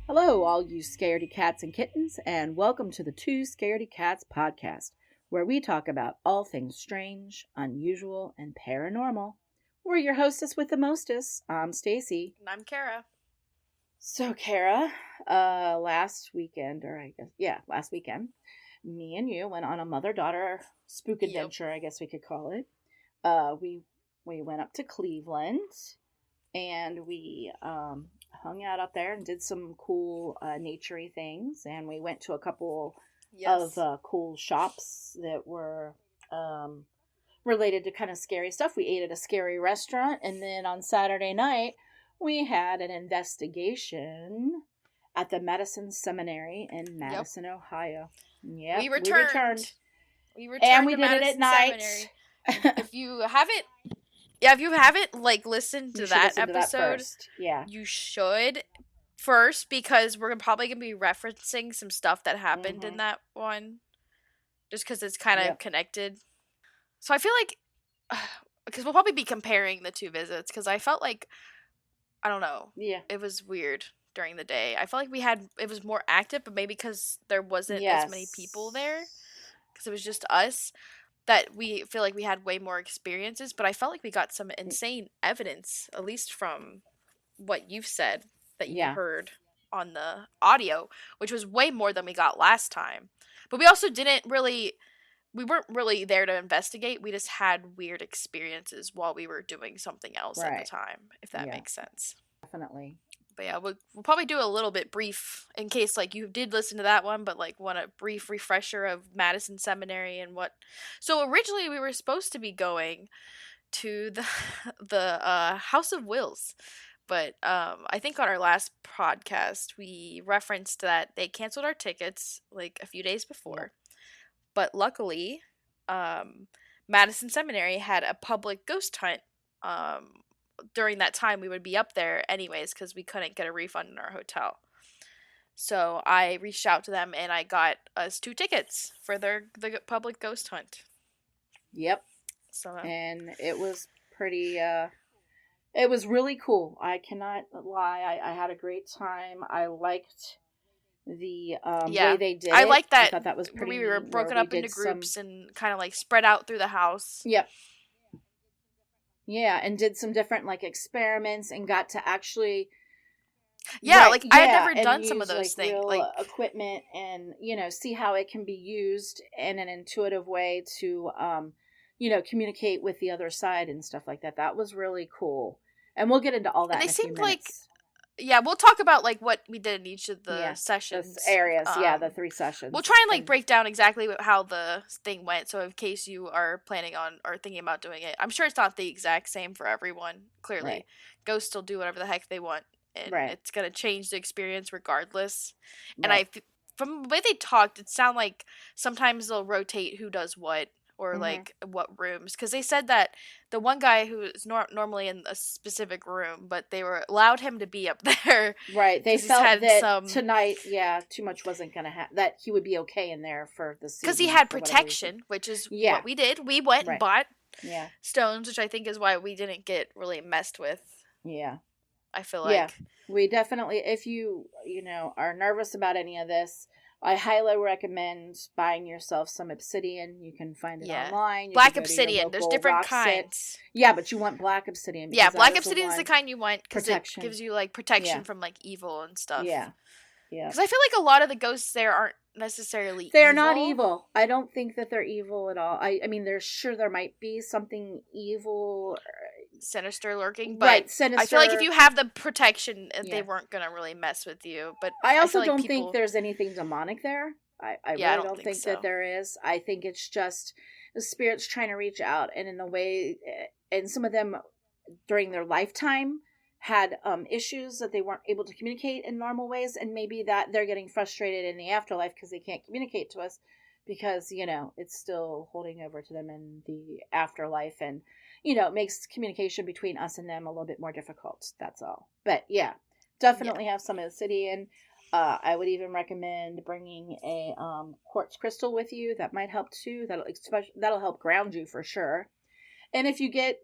Hello, all you scaredy cats and kittens, and welcome to the Two Scaredy Cats podcast, where we talk about all things strange, unusual, and paranormal. We're your hostess with the mostest. I'm Stacy. And I'm Kara. So, Kara, last weekend, me and you went on a mother-daughter spook adventure, I guess we could call it. We went up to Cleveland, and we hung out up there and did some cool naturey things, and we went to a couple of cool shops that were related to kind of scary stuff. We ate at a scary restaurant, and then on Saturday night we had an investigation at the Madison Seminary in Madison, Ohio. Yeah, we returned and we did it at night. If you haven't listened to that episode, you should first, because we're probably going to be referencing some stuff that happened in that one, just because it's kind of connected. So I feel like, because we'll probably be comparing the two visits, because I felt like, I don't know, it was weird during the day. I felt like it was more active, but maybe because there wasn't as many people there, because it was just us, that we feel like we had way more experiences. But I felt like we got some insane evidence, at least from what you've said that you heard on the audio, which was way more than we got last time. But we also we weren't really there to investigate. We just had weird experiences while we were doing something else at the time, if that makes sense. Definitely. But yeah, we'll probably do a little bit brief in case like you did listen to that one, but like want a brief refresher of Madison Seminary and what. So originally we were supposed to be going to the House of Wills, but I think on our last podcast we referenced that they canceled our tickets like a few days before. But luckily, Madison Seminary had a public ghost hunt. During that time, we would be up there anyways because we couldn't get a refund in our hotel. So I reached out to them and I got us 2 tickets for the public ghost hunt. Yep. So and it was pretty. It was really cool. I cannot lie. I had a great time. I liked the way they did it. I like that. I thought that was pretty. We were broken up into groups and kind of like spread out through the house. Yep. Yeah, and did some different like experiments and got to actually I had never done some of those things, real like equipment, and see how it can be used in an intuitive way to communicate with the other side and stuff like that. That was really cool, and we'll get into all that. And they seemed like. Yeah, we'll talk about, like, what we did in each of the sessions. The areas, the 3 sessions. We'll try and, like, break down exactly how the thing went, so in case you are planning on or thinking about doing it. I'm sure it's not the exact same for everyone, clearly. Right. Ghosts will do whatever the heck they want, and it's going to change the experience regardless. Right. And from the way they talked, it sounded like sometimes they'll rotate who does what. Or, like, what rooms. Because they said that the one guy who is normally in a specific room, but they allowed him to be up there. Right. They felt that tonight, too much wasn't going to happen. That he would be okay in there for the season. Because he had protection, which is what we did. We went and bought stones, which I think is why we didn't get really messed with. Yeah. I feel like. Yeah. We definitely, if you are nervous about any of this, I highly recommend buying yourself some obsidian. You can find it online. Black obsidian. There's different kinds. Yeah, but you want black obsidian. Yeah, black obsidian is the kind you want because it gives you like protection from like evil and stuff. Yeah. Yeah. Because I feel like a lot of the ghosts there aren't necessarily They're not evil. I don't think that they're evil at all. I mean, there might be something evil, sinister lurking, but sinister. I feel like if you have the protection, they weren't gonna really mess with you. But I also don't think there's anything demonic there. I really don't think that there is. I think it's just the spirits trying to reach out, and in the way, and some of them during their lifetime had issues that they weren't able to communicate in normal ways, and maybe that they're getting frustrated in the afterlife because they can't communicate to us because it's still holding over to them in the afterlife, and it makes communication between us and them a little bit more difficult. That's all. But definitely have some obsidian. I would even recommend bringing a quartz crystal with you. That might help too. That'll help ground you for sure. And if you get,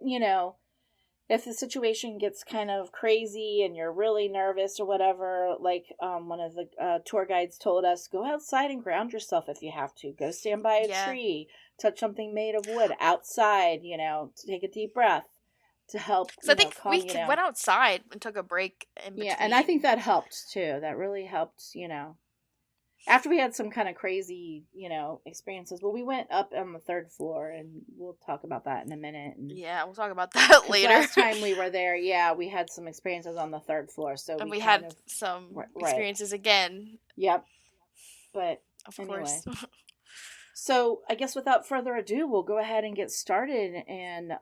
if the situation gets kind of crazy and you're really nervous or whatever, like one of the tour guides told us, go outside and ground yourself if you have to. Go stand by a tree, touch something made of wood outside, take a deep breath to help. So I think we went outside and took a break in between. Yeah, and I think that helped too. That really helped, After we had some kind of crazy, experiences. Well, we went up on the 3rd floor, and we'll talk about that in a minute. And yeah, we'll talk about that later. Last time we were there, we had some experiences on the 3rd floor. So we had some experiences again. Yep. But of course. So I guess without further ado, we'll go ahead and get started. And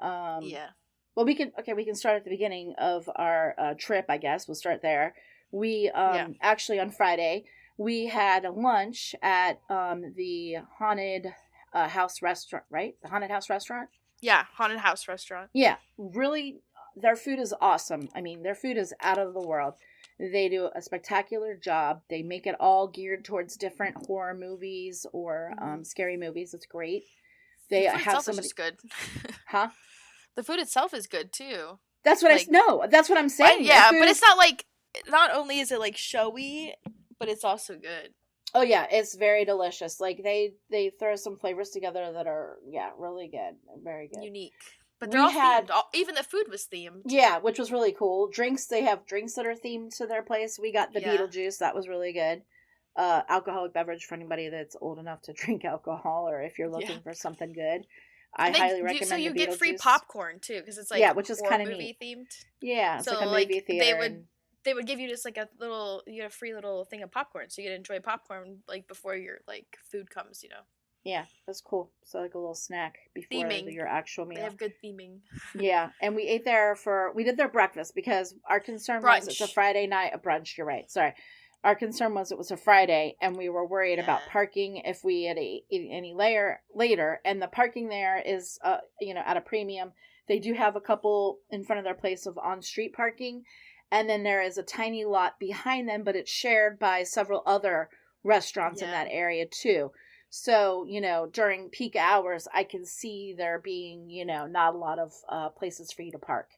well, we can start at the beginning of our trip. I guess we'll start there. We actually on Friday. We had a lunch at the Haunted House Restaurant, right? The Haunted House Restaurant? Yeah, Haunted House Restaurant. Yeah, really, their food is awesome. I mean, their food is out of the world. They do a spectacular job. They make it all geared towards different horror movies or scary movies. It's great. They have somebody. Is good. Huh? The food itself is good too. That's what that's what I'm saying. Yeah, but it's not like. Not only is it like showy, but it's also good. Oh yeah, it's very delicious. Like they throw some flavors together that are really good, very good, unique. But they're all themed. Even the food was themed. Yeah, which was really cool. Drinks, they have drinks that are themed to their place. We got the Beetlejuice, that was really good. Alcoholic beverage for anybody that's old enough to drink alcohol, or if you're looking for something good. I highly recommend. So you get free popcorn too, because it's like which is kind of movie themed. Yeah, it's like a movie theater. They would give you just like you get a free little thing of popcorn, so you get to enjoy popcorn like before your like food comes, Yeah, that's cool. So like a little snack before your actual meal. They have good theming. Yeah, and we ate there we did their breakfast because our concern was it's a Friday night, a brunch, you're right, sorry. Our concern was it was a Friday, and we were worried about parking if we had eaten any later, and the parking there is, at a premium. They do have a couple in front of their place of on-street parking. And then there is a tiny lot behind them, but it's shared by several other restaurants in that area too. So, during peak hours, I can see there being, not a lot of places for you to park.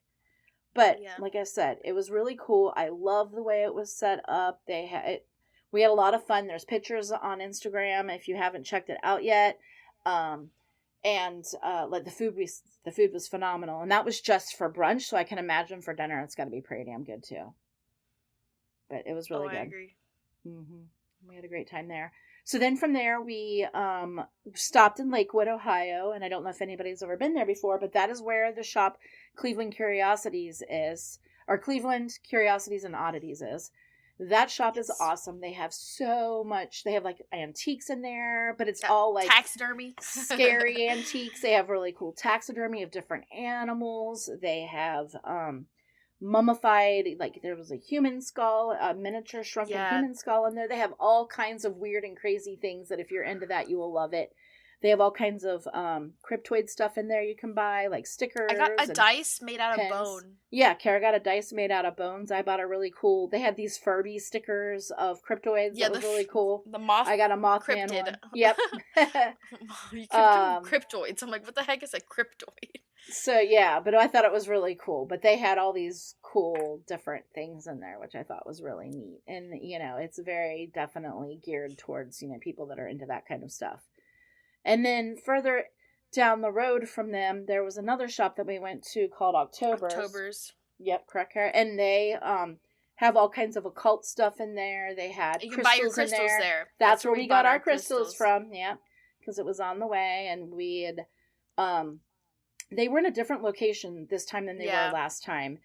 But like I said, it was really cool. I love the way it was set up. We had a lot of fun. There's pictures on Instagram if you haven't checked it out yet. And like the food was phenomenal, and that was just for brunch. So I can imagine for dinner it's got to be pretty damn good too. But it was really good. I agree. We had a great time there. So then from there we stopped in Lakewood, Ohio, and I don't know if anybody's ever been there before, but that is where the shop Cleveland Curiosities is, or Cleveland Curiosities and Oddities is. That shop is awesome. They have so much. They have like antiques in there, but it's all like taxidermy, scary antiques. They have really cool taxidermy of different animals. They have mummified, like there was a human skull, a miniature shrunken human skull in there. They have all kinds of weird and crazy things that if you're into that, you will love it. They have all kinds of cryptoid stuff in there you can buy, like stickers. I got a dice made out of bone. Yeah, Kara got a dice made out of bones. I bought a really cool. They had these Furby stickers of cryptoids. Yeah, that was really cool. The moth. I got a Mothman one. Yep. You can do cryptoids. I'm like, what the heck is a cryptoid? So yeah, but I thought it was really cool. But they had all these cool different things in there, which I thought was really neat. And it's very definitely geared towards people that are into that kind of stuff. And then further down the road from them, there was another shop that we went to called October's. Yep, correct. And they have all kinds of occult stuff in there. They had you can buy your crystals in there. That's where we got our crystals from. Yeah, because it was on the way, and we had. They were in a different location this time than they were last time.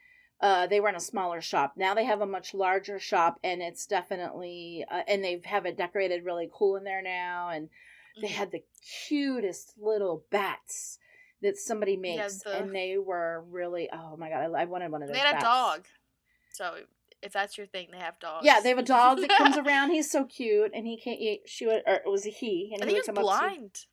They were in a smaller shop. Now they have a much larger shop, and it's definitely and they have it decorated really cool in there now, and. They had the cutest little bats that somebody makes, and they were really, oh my god, I wanted one of those bats. They had a dog. So, if that's your thing, they have dogs. Yeah, they have a dog that comes around. He's so cute, and he can't shoot, or it was a he. And I think he was blind.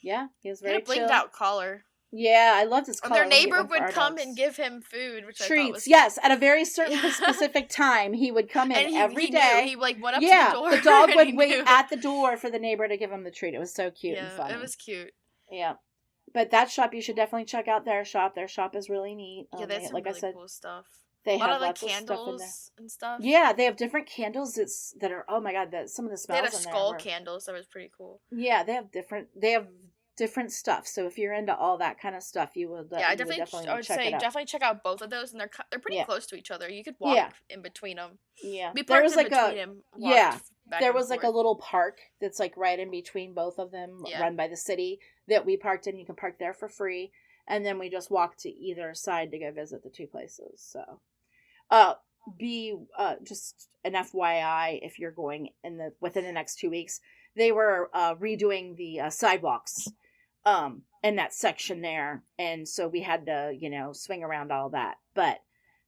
Yeah, he was very chill. He had a blinged out collar. Yeah, I loved his color. Their neighbor would come and give him food, which treats. I thought was yes, at a very certain specific time, he would come in and every he day. Knew. He went up to the door. The dog would wait at the door for the neighbor to give him the treat. It was so cute and funny. It was cute. Yeah, but that shop, you should definitely check out their shop. Their shop is really neat. Yeah, they have some really cool stuff. They have a lot of lots candles of stuff in there. And stuff. Yeah, they have different candles that are, oh my god, some of the smells. They had a skull candles that was pretty cool. Yeah, they have different stuff. So if you're into all that kind of stuff, you will. I would say definitely check out both of those, and they're pretty close to each other. You could walk in between them. Yeah, there was like there was like a little park that's like right in between both of them, run by the city, that we parked in. You can park there for free, and then we just walked to either side to go visit the two places. So, just an FYI, if you're going within the next 2 weeks, they were redoing the sidewalks in that section there, and so we had to swing around all that, but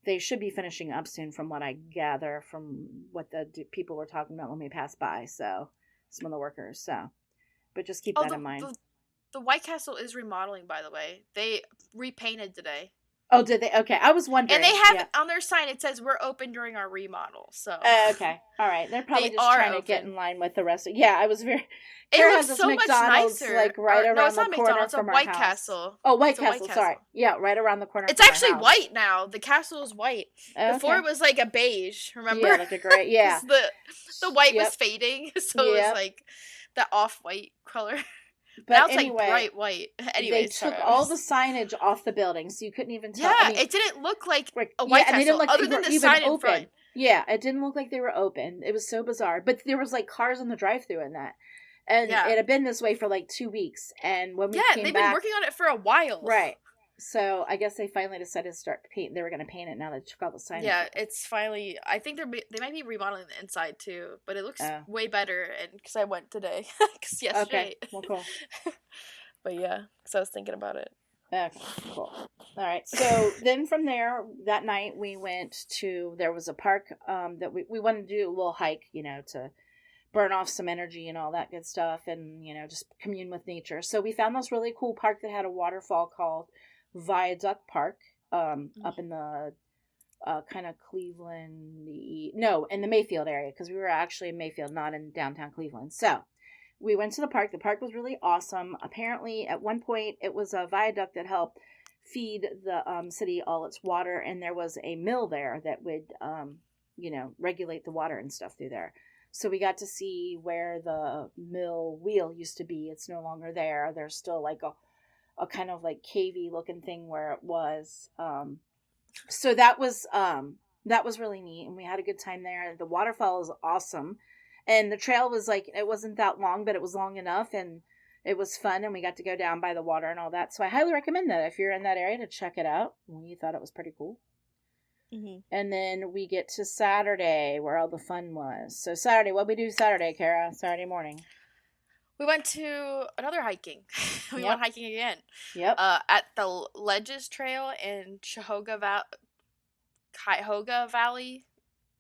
they should be finishing up soon, from what I gather from what the people were talking about when we passed by. So some of the workers. So, but just keep that in mind. The White Castle is remodeling, by the way. They repainted today. Oh, did they? Okay, I was wondering. And they have on their sign, it says, "We're open during our remodel." So okay, all right. They're probably just trying to get in line with the rest of. Yeah, I was very. It looks so much nicer. Like right around the corner from our house. White Castle. Oh, White Castle. Sorry. Yeah, right around the corner. It's actually white now. The castle is white. Okay. Before it was like a beige. Remember? Yeah, like a gray. Yeah. the white was fading, so it was like the off-white color. But now it's like bright white. Anyway, they took all the signage off the building, so you couldn't even tell. Yeah, it didn't look like a White Castle, didn't look other than the sign in front. Yeah, it didn't look like they were open. It was so bizarre. But there was like cars on the drive-thru in that. And it had been this way for like 2 weeks. And when we came back... Yeah, they've been working on it for a while. Right. So I guess they finally decided to start paint. They were going to paint it now. They took all the signage. Yeah, it's finally... I think they might be remodeling the inside too. But it looks way better. And because I went today. Because yesterday... Okay, well, cool. But yeah, because I was thinking about it. Okay, cool. All right. So then from there, that night we went to... There was a park that we wanted to do a little hike, to... burn off some energy and all that good stuff, and just commune with nature. So we found this really cool park that had a waterfall called Viaduct Park up in the kind of Cleveland, in the Mayfield area, because we were actually in Mayfield, not in downtown Cleveland. So we went to the park. The park was really awesome. Apparently at one point it was a viaduct that helped feed the city all its water, and there was a mill there that would regulate the water and stuff through there. So we got to see where the mill wheel used to be. It's no longer there. There's still like a kind of like cavey looking thing where it was. So that was really neat, and we had a good time there. The waterfall is awesome, and the trail was like, it wasn't that long, but it was long enough, and it was fun, and we got to go down by the water and all that. So I highly recommend that if you're in that area to check it out. We thought it was pretty cool. Mm-hmm. And then we get to Saturday, where all the fun was. So Saturday, what we do Saturday, Kara? Saturday morning. We went to another hiking. We went hiking again. Yep. At the Ledges Trail in Cuyahoga Valley.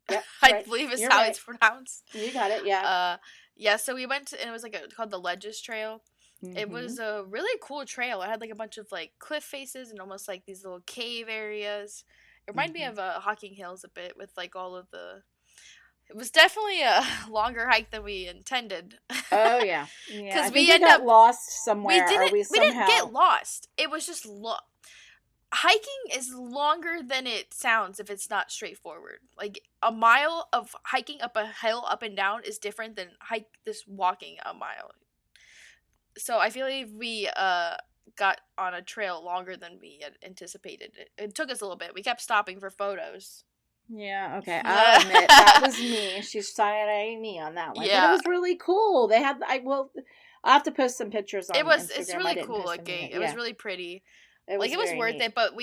Yep, I believe is how it's pronounced. You got it, yeah. So we went and it was called the Ledges Trail. Mm-hmm. It was a really cool trail. It had like a bunch of like cliff faces and almost like these little cave areas. It reminded me of Hocking Hills a bit with like all of the... It was definitely a longer hike than we intended. Oh, yeah. Because we got lost somewhere. We didn't get lost. It was just... Hiking is longer than it sounds if it's not straightforward. Like, a mile of hiking up a hill up and down is different than walking a mile. So I feel like we... got on a trail longer than we had anticipated. It took us a little bit. We kept stopping for photos. Yeah, okay. I'll admit, that was me. She's side-eyeing me on that one. Yeah. But it was really cool. They had, I'll have to post some pictures on Instagram. It's really cool looking. It was really pretty. It was worth it, but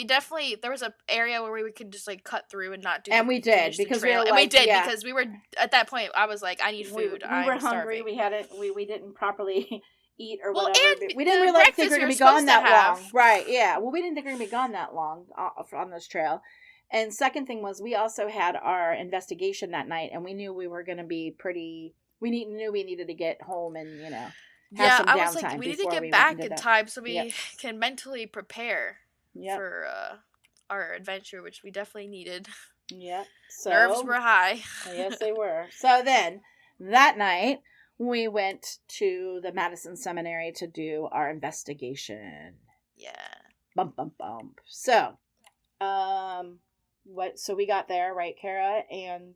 there was an area where we could just like cut through and not do. And we did because we were like, because we were at that point. I was like, I need food. We were hungry. Starving. We didn't properly eat or whatever. We didn't really think we were going to be gone that long. Right, yeah. Well, we didn't think we were going to be gone that long on this trail. And second thing was we also had our investigation that night, and we knew we were going to be pretty... We knew we needed to get home and, Yeah, I was like, we need to get back in time so we can mentally prepare for our adventure, which we definitely needed. Yep. So, nerves were high. Yes, they were. So then, that night, we went to the Madison Seminary to do our investigation. Yeah. Bump, bump, bump. So, so we got there, right, Kara? And,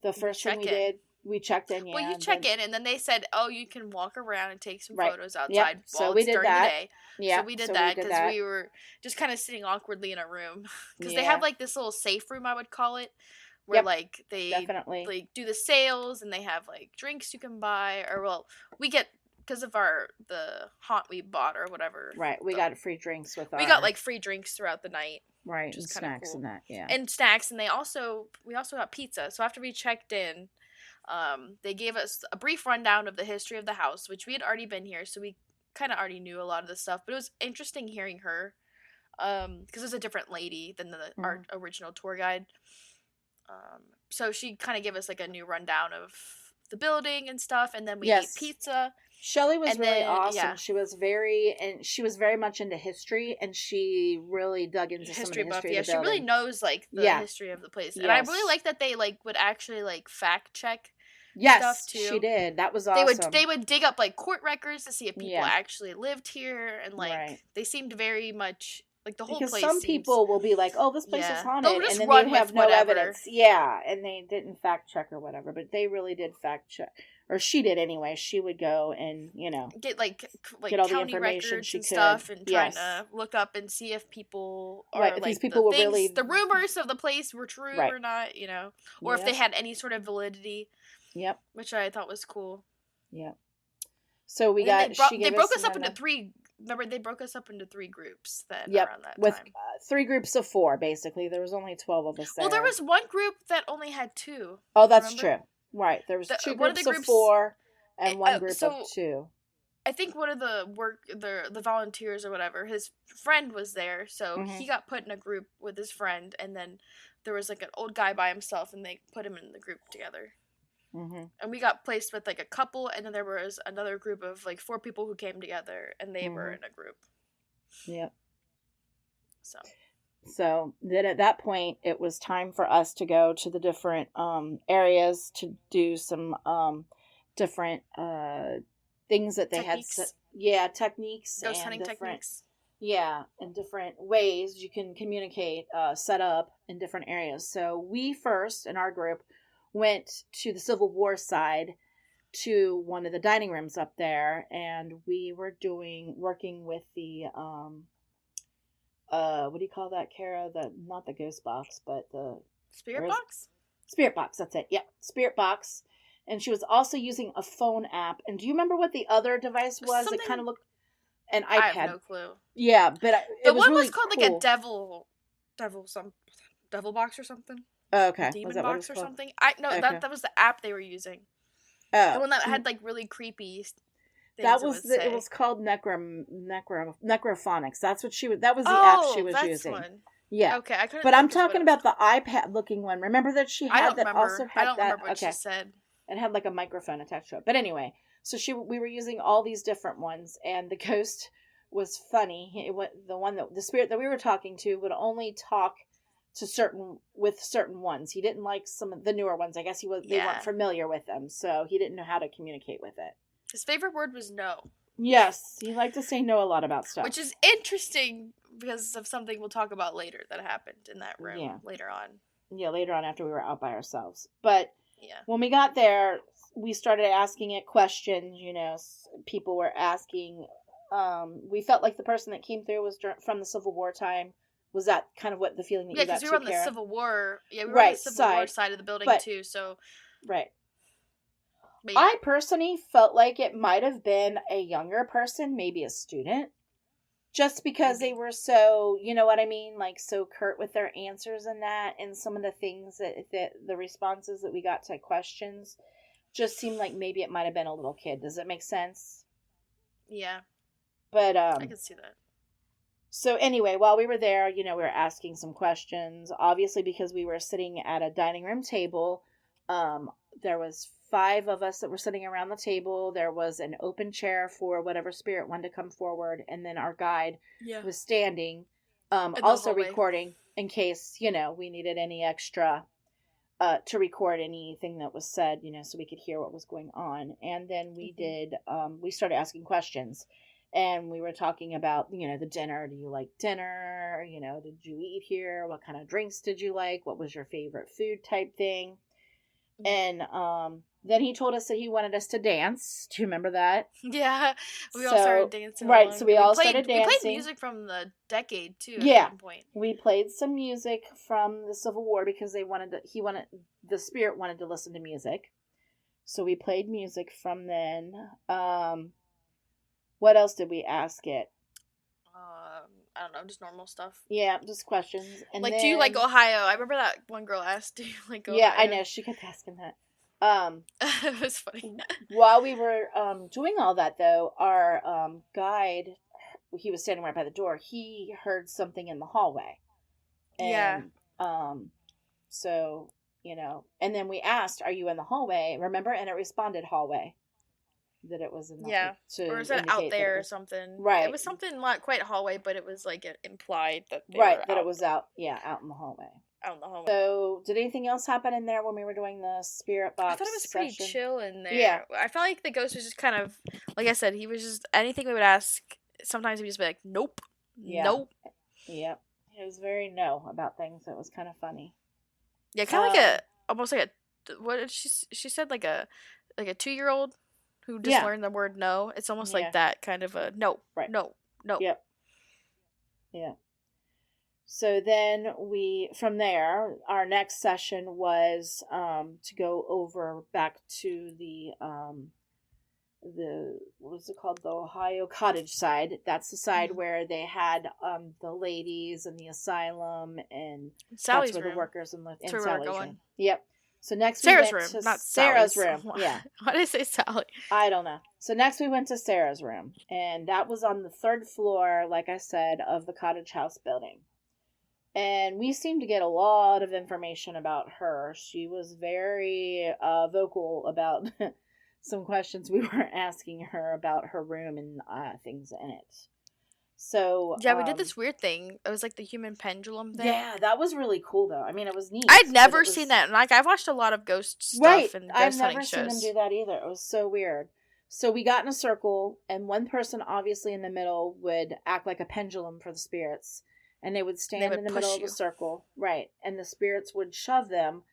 the first thing we did, we checked in, Well, you check in, and then they said, oh, you can walk around and take some photos outside while so we did during the day. Yeah. So we did that because we were just kind of sitting awkwardly in a room. Because they have, like, this little safe room, I would call it, where, like, they like do the sales, and they have, like, drinks you can buy. Or, well, we get, because of the haunt we bought or whatever. Right, we got free drinks with We got, like, free drinks throughout the night. Right, and snacks cool. And that, yeah. And snacks, and we also got pizza. So after we checked in, they gave us a brief rundown of the history of the house, which we had already been here, so we kind of already knew a lot of the stuff. But it was interesting hearing her, because it was a different lady than our original tour guide. So she kind of gave us, like, a new rundown of the building and stuff, and then we ate pizza. Shelley was really awesome. Yeah. She was very much into history, and she really dug into history some of the history of the building. She really knows, like, the history of the place. And I really like that they, like, would actually, like, fact check stuff too. She did. That was awesome. They would dig up, like, court records to see if people actually lived here, and, like, they seemed very much like the whole place. Because some people will be like, "Oh, this place is haunted," and then they have no evidence. Yeah, and they didn't fact check or whatever, but they really did fact check. Or she did anyway. She would go and, get all the information she could. Stuff and trying to look up and see if people are like these people were really the rumors of the place were true or not, or if they had any sort of validity. Yep. Which I thought was cool. Yep. So we got. They broke us up into three. Remember, they broke us up into 3 groups around that with time. 3 groups of 4, basically. There was only 12 of us there. Well, there was one group that only had 2. Oh, that's true. Right, there was 2 groups of 4 and 1 group of 2. I think one of the volunteers or whatever, his friend was there, so he got put in a group with his friend, and then there was, like, an old guy by himself, and they put him in the group together. Mm-hmm. And we got placed with, like, a couple, and then there was another group of, like, 4 people who came together, and they were in a group. Yep. So then at that point, it was time for us to go to the different areas to do some different things that they techniques. Had. Techniques. Ghost hunting techniques. Yeah, in different ways you can communicate, set up in different areas. So we first, in our group, went to the Civil War side to one of the dining rooms up there, and we were working with the what do you call that, Kara? Not the ghost box, but the spirit box? Spirit box, that's it. Yep, spirit box. And she was also using a phone app. And do you remember what the other device was? It kind of looked an iPad. I have no clue. Yeah, but the one was called cool. Like a devil box or something. Oh, okay. Demon box or something. That was the app they were using. Oh, the one that had, like, really creepy. That was it was called Necrophonics. That's what that was the app she was using. One. Yeah. Okay, I couldn't. But I'm talking about the iPad looking one. Remember that she had also had I don't remember what she said. It had, like, a microphone attached to it. But anyway, so we were using all these different ones, and the ghost was funny. The spirit that we were talking to would only talk to certain ones. He didn't like some of the newer ones. I guess they weren't familiar with them, so he didn't know how to communicate with it. His favorite word was no. Yes, he liked to say no a lot about stuff. Which is interesting because of something we'll talk about later that happened in that room later on. Yeah, later on after we were out by ourselves. But when we got there, we started asking it questions, people were asking. We felt like the person that came through was from the Civil War time. Was that kind of what the feeling that you got? Yeah, because we were on the Civil War. Yeah, we were on the Civil War side of the building too. So right. I personally felt like it might have been a younger person, maybe a student, just because they were so, you know what I mean, like so curt with their answers and that, and some of the things that the responses that we got to questions just seemed like maybe it might have been a little kid. Does it make sense? Yeah. But I can see that. So anyway, while we were there, we were asking some questions. Obviously, because we were sitting at a dining room table, there was 5 of us that were sitting around the table. There was an open chair for whatever spirit wanted to come forward, and then our guide was standing, also recording in case, we needed any extra to record anything that was said, so we could hear what was going on. And then we started asking questions, and we were talking about, the dinner. Do you like dinner? Did you eat here? What kind of drinks did you like? What was your favorite food type thing? And then he told us that he wanted us to dance. Do you remember that? Yeah, we all started dancing. Right, so we all started dancing. We played music from the decade too. Yeah, at one point. We played some music from the Civil War because the spirit wanted to listen to music. So we played music from then. What else did we ask it? I don't know, just normal stuff. Yeah, just questions. And like, do you like Ohio? I remember that one girl asked, do you like Ohio? Yeah, I know. She kept asking that. It was funny. While we were doing all that, though, our guide, he was standing right by the door. He heard something in the hallway. And, so, and then we asked, are you in the hallway? Remember? And it responded hallway. That it was in the or is that out there or something? Right. It was something not quite hallway, but it was like it implied that it was out in the hallway. Out in the hallway. So, did anything else happen in there when we were doing the spirit box? I thought it was pretty chill in there. Yeah. I felt like the ghost was just kind of, like I said, he was just anything we would ask. Sometimes he would just be like, "Nope, nope." Yep. It was very no about things. It was kind of funny. Yeah, kind of like almost like what did she said like a 2-year-old. Who just learned the word no. It's almost like that kind of a no, right. no. Yep. Yeah. So then from there, our next session was to go over back to the what was it called? The Ohio Cottage side. That's the side where they had the ladies and the asylum, and Sally's that's where room. The workers in Sally's room. Yep. So next Sarah's we went room, to not Sarah's Sally's. room. Yeah. Why did I say Sally? I don't know. So next we went to Sarah's room, and that was on the 3rd floor, like I said, of the cottage house building. And we seemed to get a lot of information about her. She was very vocal about some questions we were asking her about her room and things in it. So yeah, we did this weird thing. It was like the human pendulum thing. Yeah, that was really cool, though. I mean, it was neat. I'd never seen that. Like, I've watched a lot of ghost stuff and ghost hunting shows. I've never seen them do that either. It was so weird. So we got in a circle, and one person, obviously in the middle, would act like a pendulum for the spirits, and they would stand in the middle of the circle, right? And the spirits would shove them,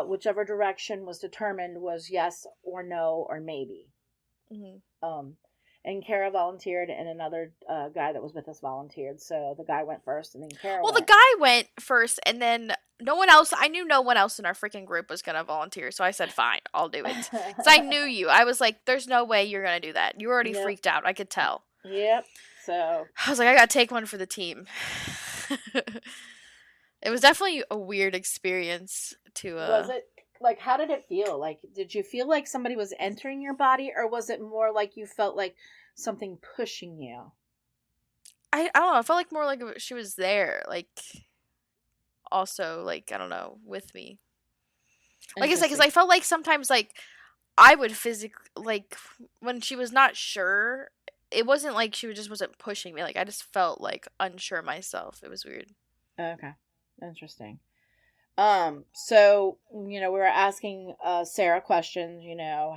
whichever direction was determined was yes or no or maybe. Mm-hmm. And Kara volunteered, and another guy that was with us volunteered. So the guy went first, and then Kara went. The guy went first, and then no one else. I knew no one else in our freaking group was going to volunteer. So I said, fine, I'll do it. Because I knew you. I was like, there's no way you're going to do that. You already freaked out. I could tell. Yep. So I was like, I got to take one for the team. It was definitely a weird experience to... Was it? Like, how did it feel? Like, did you feel like somebody was entering your body, or was it more like you felt like something pushing you? I don't know. I felt like more like she was there, like, also, like, I don't know, with me. Like, it's like, because I felt like sometimes, like, I would physically, like, when she was not sure, it wasn't like she just wasn't pushing me. Like, I just felt, like, unsure myself. It was weird. Okay. Interesting. So, we were asking Sarah questions,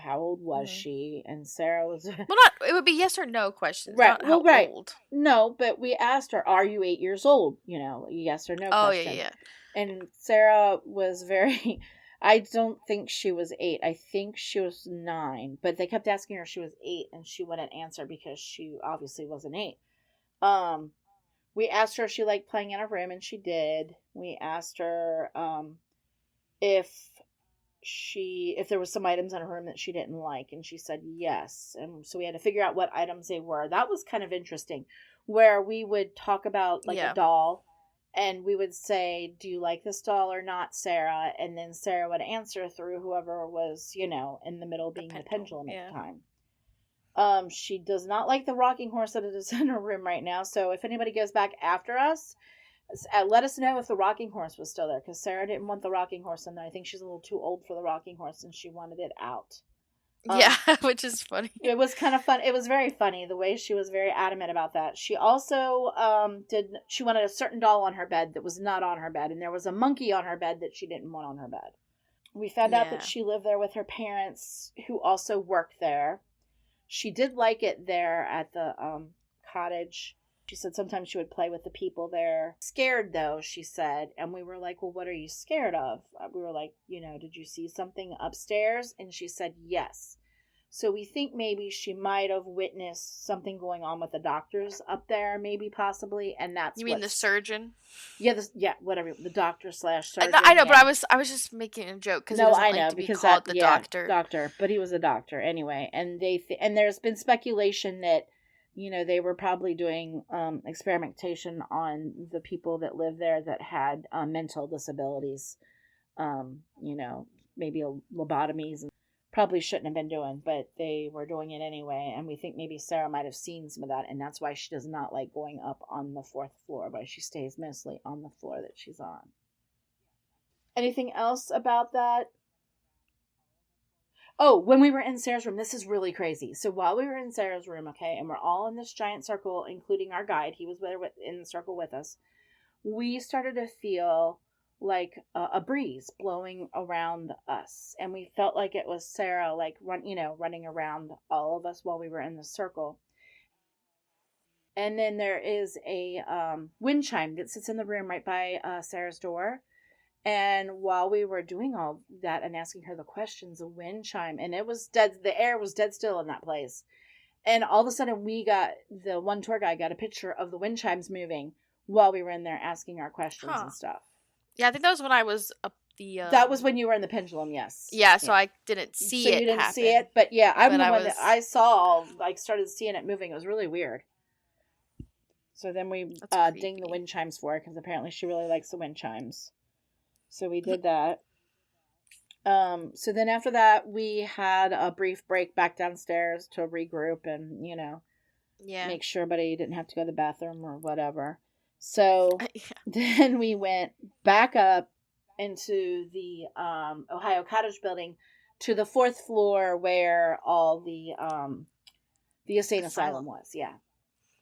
how old was she? And Sarah was... it would be yes or no questions. Right. Not how old. No, but we asked her, are you 8 years old? Yes or no question. Oh, yeah. And Sarah was very... I don't think she was 8. I think she was 9. But they kept asking her if she was 8, and she wouldn't answer because she obviously wasn't 8. We asked her if she liked playing in a room, and she did. We asked her if there was some items in her room that she didn't like, and she said yes. And so we had to figure out what items they were. That was kind of interesting, where we would talk about a doll, and we would say, do you like this doll or not, Sarah? And then Sarah would answer through whoever was, in the middle being the pendulum at the time. She does not like the rocking horse that is in her room right now. So if anybody goes back after us, let us know if the rocking horse was still there, because Sarah didn't want the rocking horse in there. I think she's a little too old for the rocking horse, and she wanted it out. Yeah, which is funny. It was kind of fun. It was very funny the way she was very adamant about that. She also she wanted a certain doll on her bed that was not on her bed, and there was a monkey on her bed that she didn't want on her bed. We found out that she lived there with her parents, who also worked there. She did like it there at the cottage. She said sometimes she would play with the people there. Scared, though, she said. And we were like, well, what are you scared of? We were like, did you see something upstairs? And she said, yes. So we think maybe she might have witnessed something going on with the doctors up there, maybe, possibly. And that's You mean the surgeon? Yeah, whatever. The doctor / surgeon. I know, but I was just making a joke because no, I know, to because be called the doctor. But he was a doctor anyway. And and there's been speculation that they were probably doing experimentation on the people that live there that had mental disabilities. Maybe lobotomies. Probably shouldn't have been doing, but they were doing it anyway. And we think maybe Sarah might have seen some of that, and that's why she does not like going up on the 4th floor, but she stays mostly on the floor that she's on. Anything else about that? Oh, when we were in Sarah's room, this is really crazy. So while we were in Sarah's room, okay, and we're all in this giant circle, including our guide, he was there in the circle with us, we started to feel like a breeze blowing around us. And we felt like it was Sarah, like, running around all of us while we were in the circle. And then there is a wind chime that sits in the room right by Sarah's door. And while we were doing all that and asking her the questions, a wind chime, and it was dead, the air was dead still in that place. And all of a sudden the one tour guide got a picture of the wind chimes moving while we were in there asking our questions and stuff. Yeah, I think that was when I was up the... That was when you were in the pendulum, yes. Yeah, so I didn't see it. So you didn't see it, but yeah, I'm the one that I saw, started seeing it moving. It was really weird. So then we dinged the wind chimes for her, because apparently she really likes the wind chimes. So we did that. So then after that, we had a brief break back downstairs to regroup and, make sure everybody didn't have to go to the bathroom or whatever. So then we went back up into the Ohio Cottage building to the 4th floor where all the insane asylum was. Yeah.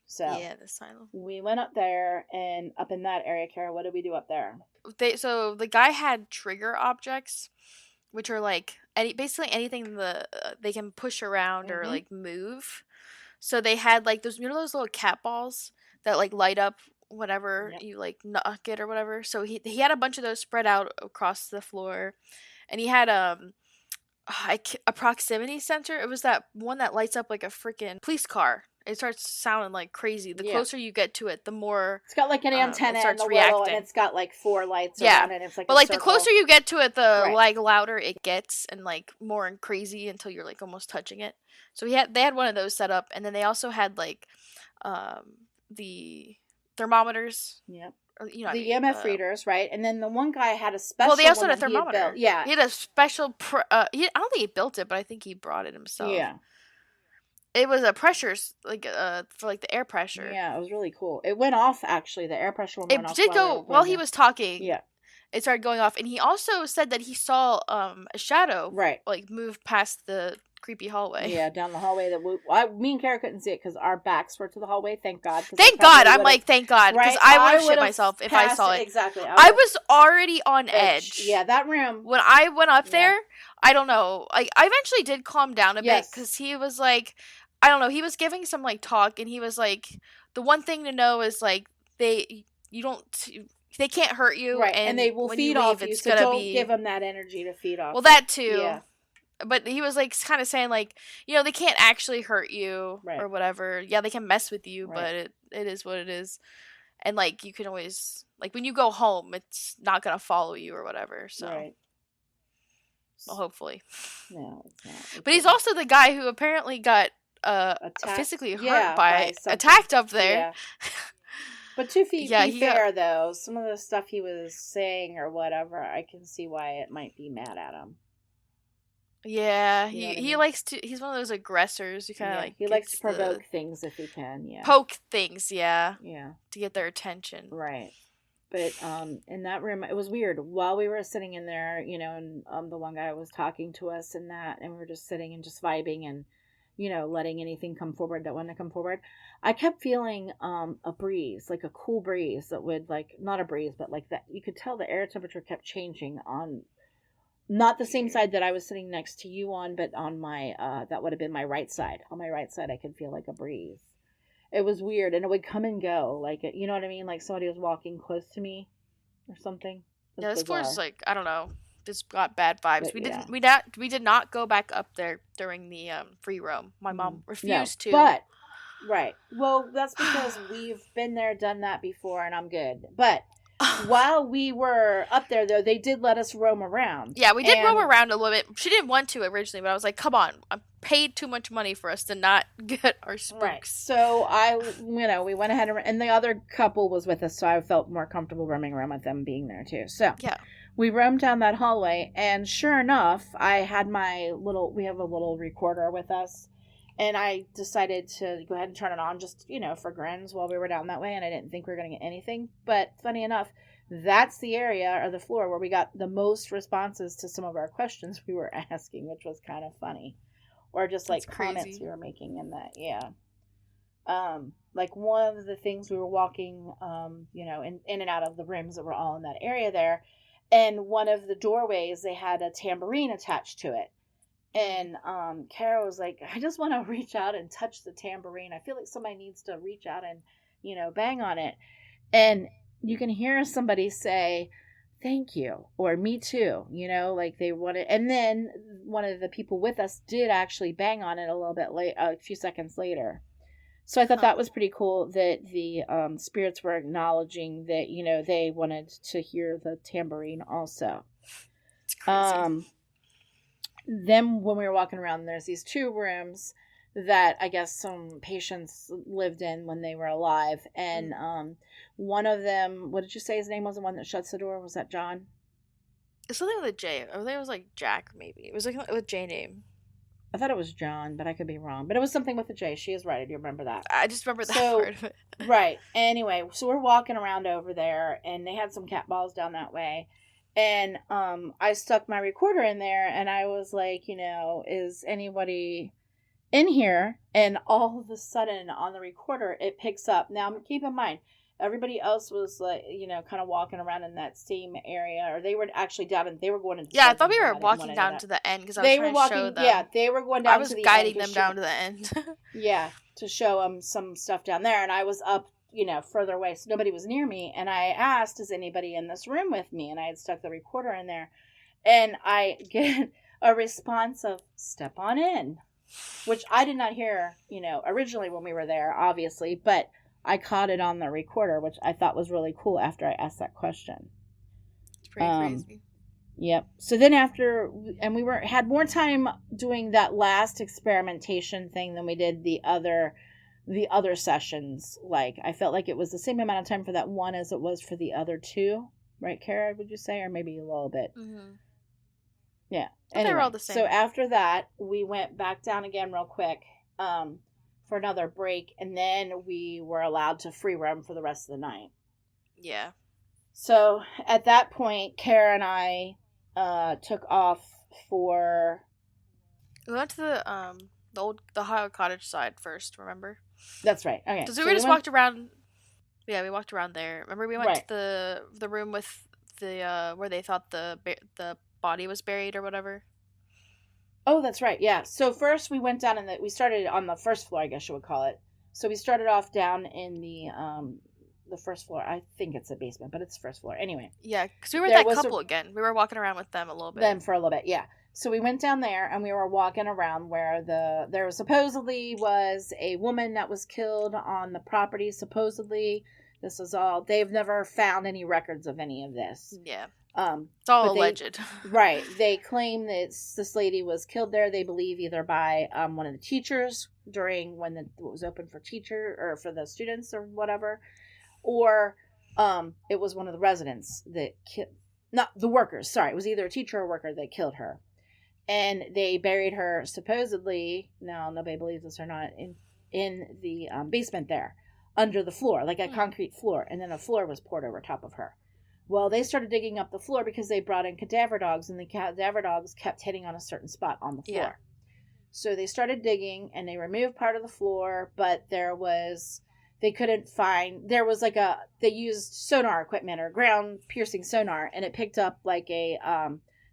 So the asylum. We went up there, and up in that area, Kara, what did we do up there? So the guy had trigger objects, which are like basically anything they can push around or like move. So they had like those those little cat balls that like light up whenever you like knock it or whatever. So he had a bunch of those spread out across the floor, and he had a proximity sensor. It was that one that lights up like a freaking police car. It starts sounding like crazy. The closer you get to it, the more it's got like an antenna and the little, and it's got like 4 lights around it. It's like, but like circle. The closer you get to it, the like louder it gets, and like more and crazy until you're like almost touching it. So they had one of those set up, and then they also had like the thermometers. Yep. The EMF readers, right? And then the one guy had a special. Well, they also had a thermometer. He had a special. I don't think he built it, but I think he brought it himself. Yeah. It was a pressure, like for like the air pressure. Yeah, it was really cool. It went off, actually. The air pressure went off. It did go while he was talking. Yeah. It started going off, and he also said that he saw a shadow, like move past the creepy hallway. Yeah, down the hallway. Me and Kara couldn't see it because our backs were to the hallway. Thank God. Thank God. I'm like, thank God, because I would have shit myself if I saw it. Exactly. I was already on edge. Yeah, that room. When I went up there, I don't know. I eventually did calm down a bit because he was like, I don't know. He was giving some like talk, and he was like, the one thing to know is like they can't hurt you, and they will feed off you. So don't give them that energy to feed off. Well, that too. Yeah. But he was like kind of saying like, they can't actually hurt you or whatever. Yeah, they can mess with you, but it is what it is. And like you can always like when you go home, it's not gonna follow you or whatever. So. Well, hopefully. No, it's not. But he's also the guy who apparently got physically hurt by attacked up there. Yeah. But to be fair, though, some of the stuff he was saying or whatever, I can see why it might be mad at him. Yeah, he likes to. He's one of those aggressors. Who kind of like he likes to provoke things if he can. Yeah, poke things. Yeah, to get their attention. Right. But in that room, it was weird. While we were sitting in there, you know, and the one guy was talking to us and that, and we were just sitting and just vibing and, you know, letting anything come forward that wanted to come forward. I kept feeling a breeze, like a cool breeze that would, like, not a breeze, but like that. You could tell the air temperature kept changing on not the same side that I was sitting next to you on, but on my that would have been my right side. On my right side, I could feel like a breeze. It was weird, and it would come and go, like, you know what I mean? Like somebody was walking close to me or something. Yeah, this floor is like, I don't know. This got bad vibes. But, we did not go back up there during the free roam. My mom refused to. But right. Well, that's because we've been there, done that before, and I'm good. But while we were up there, though, they did let us roam around. Yeah, we did roam around a little bit. She didn't want to originally, but I was like, come on. I paid too much money for us to not get our spooks. Right. So we went ahead and the other couple was with us, so I felt more comfortable roaming around with them being there, too. So yeah, we roamed down that hallway, and sure enough, we have a little recorder with us. And I decided to go ahead and turn it on just, you know, for grins while we were down that way. And I didn't think we were going to get anything. But funny enough, that's the area or the floor where we got the most responses to some of our questions we were asking, which was kind of funny. Or just like comments we were making in that. Yeah. Like one of the things we were walking, you know, in and out of the rooms that were all in that area there. And one of the doorways, they had a tambourine attached to it. And Kara was like, I just want to reach out and touch the tambourine. I feel like somebody needs to reach out and, you know, bang on it. And you can hear somebody say, thank you, or me too, you know, like they wanted. And then one of the people with us did actually bang on it a little bit late, a few seconds later. So I thought that was pretty cool that the spirits were acknowledging that, you know, they wanted to hear the tambourine also. It's crazy. Then when we were walking around, there's these two rooms that I guess some patients lived in when they were alive. And one of them, what did you say his name was, the one that shuts the door? Was that John? It's something with a J. I think it was like Jack, maybe. It was like with J name. I thought it was John, but I could be wrong. But it was something with a J. She is right. I do remember that. I just remember that part of it. Right. Anyway, so we're walking around over there, and they had some cat balls down that way. And I stuck my recorder in there, and I was like, you know, is anybody in here? And all of a sudden on the recorder, it picks up. Now, keep in mind, everybody else was like, you know, kind of walking around in that same area, or they were actually down and they were going into. Yeah, I thought we were walking down to the end because I was trying to show them. Yeah, they were going down. I was guiding them down to the end. Yeah, to show them some stuff down there, and I was up, you know, further away, so nobody was near me. And I asked, is anybody in this room with me? And I had stuck the recorder in there, and I get a response of, step on in, which I did not hear, you know, originally when we were there, obviously, but I caught it on the recorder, which I thought was really cool after I asked that question. It's pretty crazy. Yep. So then after, and we had more time doing that last experimentation thing than we did the other sessions. Like, I felt like it was the same amount of time for that one as it was for the other two. Right, Kara, would you say? Or maybe a little bit. Mm-hmm. Yeah. Anyway, they were all the same. So after that, we went back down again real quick for another break. And then we were allowed to free roam for the rest of the night. Yeah. So at that point, Kara and I took off for... We went to the Howard Cottage side first, remember? That's right. Okay. Because we walked around. Yeah, we walked around there. Remember, we went to the room with the where they thought the body was buried or whatever. Oh, that's right. Yeah. So first we went down we started on the first floor, I guess you would call it. So we started off down in the first floor. I think it's a basement, but it's the first floor. Anyway. Yeah, because we were with that couple again. We were walking around with them a little bit. Them for a little bit, yeah. So we went down there and we were walking around where there supposedly was a woman that was killed on the property. Supposedly, this is all, they've never found any records of any of this. Yeah. It's all alleged. Right. They claim that this lady was killed there, they believe, either by one of the teachers during when it was open for for the students or whatever, or it was one of the residents that not the workers. Sorry, it was either a teacher or worker that killed her. And they buried her supposedly, now nobody believes this or not, in the basement there. under the floor, like a concrete floor, and then a floor was poured over top of her. Well, they started digging up the floor because they brought in cadaver dogs, and the cadaver dogs kept hitting on a certain spot on the floor. So they started digging, and they removed part of the floor, but they couldn't find, there was like they used sonar equipment or ground piercing sonar, and it picked up like a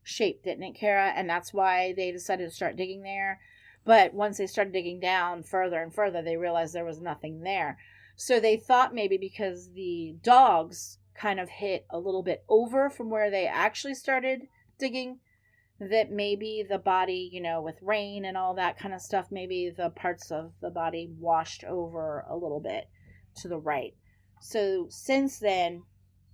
shape, didn't it, Kara? And that's why they decided to start digging there. But once they started digging down further and further, they realized there was nothing there. So they thought maybe because the dogs kind of hit a little bit over from where they actually started digging, that maybe the body, with rain and all that kind of stuff, maybe the parts of the body washed over a little bit to the right. So since then,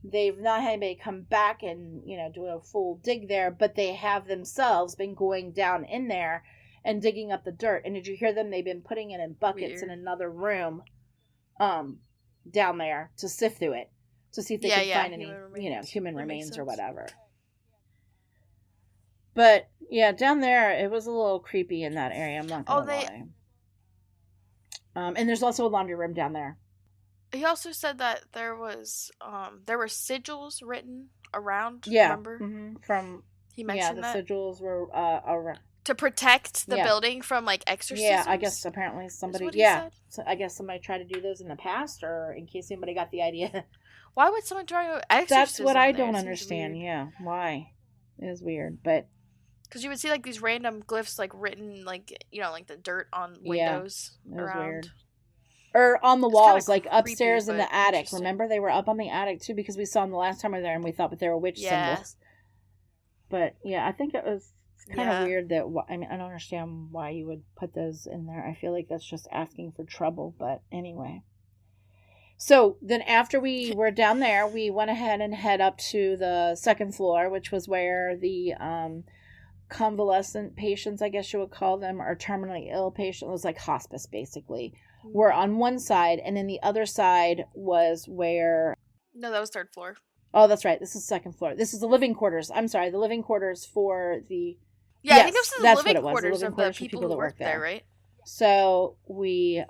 they've not had anybody come back and, do a full dig there, but they have themselves been going down in there and digging up the dirt. And did you hear them? They've been putting it in buckets in another room down there to sift through it, to see if they can find any, human remains or whatever. But, down there, it was a little creepy in that area. I'm not going to lie. And there's also a laundry room down there. He also said that there were sigils written around, remember? Mm-hmm. He mentioned that? The sigils were around. To protect the building from, exorcisms? Yeah, I guess apparently somebody, so I guess somebody tried to do those in the past, or in case anybody got the idea. Why would someone try to exorcism? That's what I don't understand, why? It is weird, but... Because you would see, these random glyphs, written, the dirt on windows around. Weird. Or on the walls, upstairs in the attic. Remember, they were up on the attic, too, because we saw them the last time we were there, and we thought that they were witch symbols. But, I think it was kind of weird that, I don't understand why you would put those in there. I feel like that's just asking for trouble, but anyway. So, then after we were down there, we went ahead and head up to the second floor, which was where the convalescent patients, I guess you would call them, or terminally ill patients. It was like hospice, basically. Were on one side, and then the other side was where... No, that was third floor. Oh, that's right. This is second floor. This is the living quarters. I'm sorry, the living quarters for the... Yeah, yes, I think this is the living quarters of the people who work there, right? So we,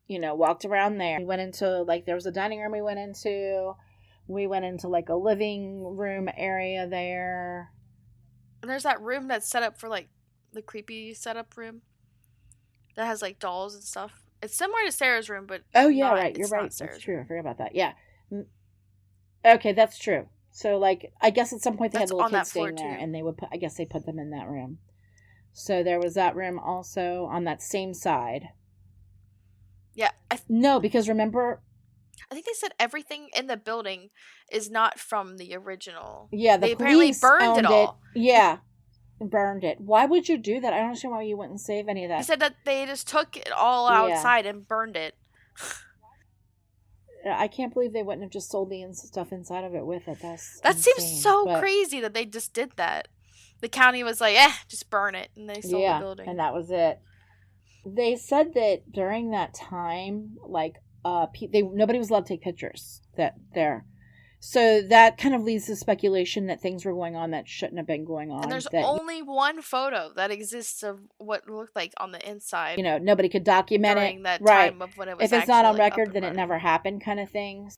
walked around there. We went into, there was a dining room we went into. We went into, a living room area there. And there's that room that's set up for, the creepy setup room. That has, dolls and stuff. It's similar to Sarah's room, but oh, yeah, right. You're right. That's true. I forgot about that. Yeah. Okay, that's true. So, I guess at some point they had little kids staying there, and they would put, I guess they put them in that room. So there was that room also on that same side. Yeah. No, because remember... I think they said everything in the building is not from the original. Yeah, they apparently burned it all. Yeah. Burned it. Why would you do that? I don't understand why you wouldn't save any of that. He said that they just took it all outside and burned it. I can't believe they wouldn't have just sold the stuff inside of it with it. That seems so crazy that they just did that. The county was like, just burn it, and they sold the building. And that was it. They said that during that time, nobody was allowed to take pictures there. So that kind of leads to speculation that things were going on that shouldn't have been going on. And there's only one photo that exists of what it looked like on the inside. Nobody could document during it. That time of when it was if it's not on record, then it never happened, kind of thing.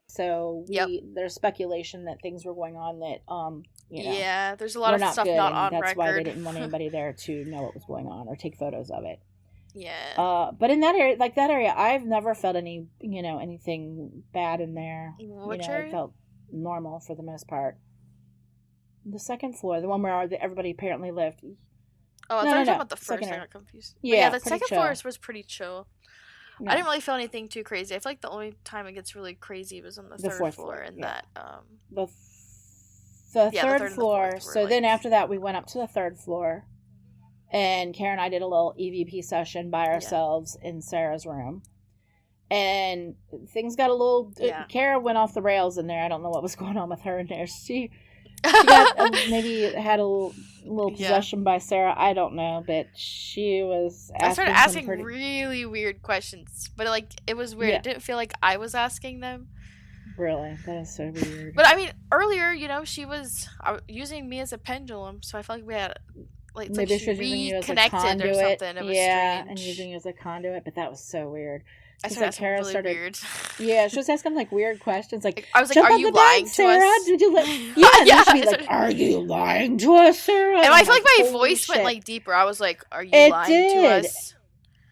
So there's speculation that things were going on that yeah, there's a lot of stuff not on record. That's why they didn't want anybody there to know what was going on or take photos of it. Yeah. But in that area, I've never felt any, anything bad in there. Which area? I felt normal for the most part. The second floor, the one where everybody apparently lived. Oh, I thought you were talking about the first. I got confused. Yeah, the second floor was pretty chill. No. I didn't really feel anything too crazy. I feel like the only time it gets really crazy was on the third floor, and that the third floor. So then after that, we went up to the third floor. And Kara and I did a little EVP session by ourselves in Sarah's room. And things got a little... Kara went off the rails in there. I don't know what was going on with her in there. She got maybe had a little possession by Sarah. I don't know. But she was asking... I started asking really weird questions. But it was weird. Yeah. It didn't feel like I was asking them. Really? That is so weird. But earlier, she was using me as a pendulum. So I felt like we had... maybe she was using you as a conduit. Or something. It was strange. And using you as a conduit, but that was so weird. I started asking really weird. Yeah, she was asking like weird questions. Like I was like, "Are you lying to us, Did you?" Yeah, she'd be like, "Are you lying to us, Sarah?" And I feel like my voice went like deeper. I was like, "Are you lying to us?"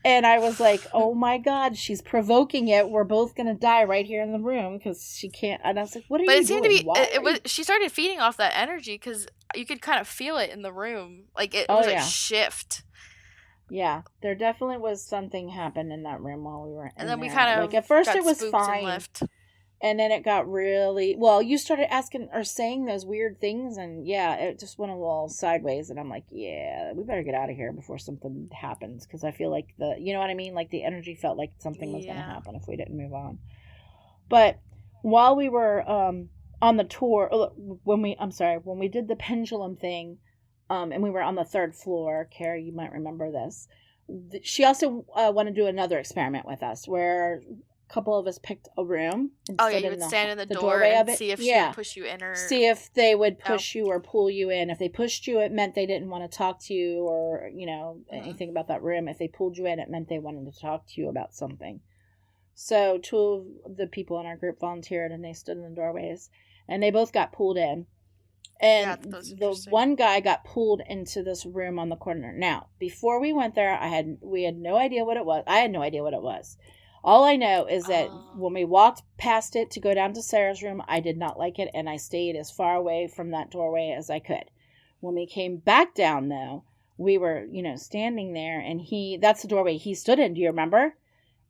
And I was like, "Oh my God, she's provoking it. We're both gonna die right here in the room because she can't." And I was like, "What are you doing?" But it seemed to be. It was. She started feeding off that energy because you could kind of feel it in the room. Like it was a shift. Yeah, there definitely was something happened in that room while we were in there. And then we kind of like at first it was fine, and then it got really you started asking or saying those weird things, and it just went a little sideways. And I'm like, yeah, we better get out of here before something happens, because I feel like you know what I mean, like the energy felt like something was going to happen if we didn't move on. But while we were on the tour, when we did the pendulum thing. And we were on the 3rd floor. Carrie, you might remember this. She also wanted to do another experiment with us, where a couple of us picked a room. And you would stand in the door and see if she would push you in, or see if they would push you or pull you in. If they pushed you, it meant they didn't want to talk to you, or anything about that room. If they pulled you in, it meant they wanted to talk to you about something. So 2 of the people in our group volunteered, and they stood in the doorways, and they both got pulled in. And the one guy got pulled into this room on the corner. Now, before we went there, we had no idea what it was. I had no idea what it was. All I know is that when we walked past it to go down to Sarah's room, I did not like it, and I stayed as far away from that doorway as I could. When we came back down, though, we were, standing there, and that's the doorway he stood in. Do you remember?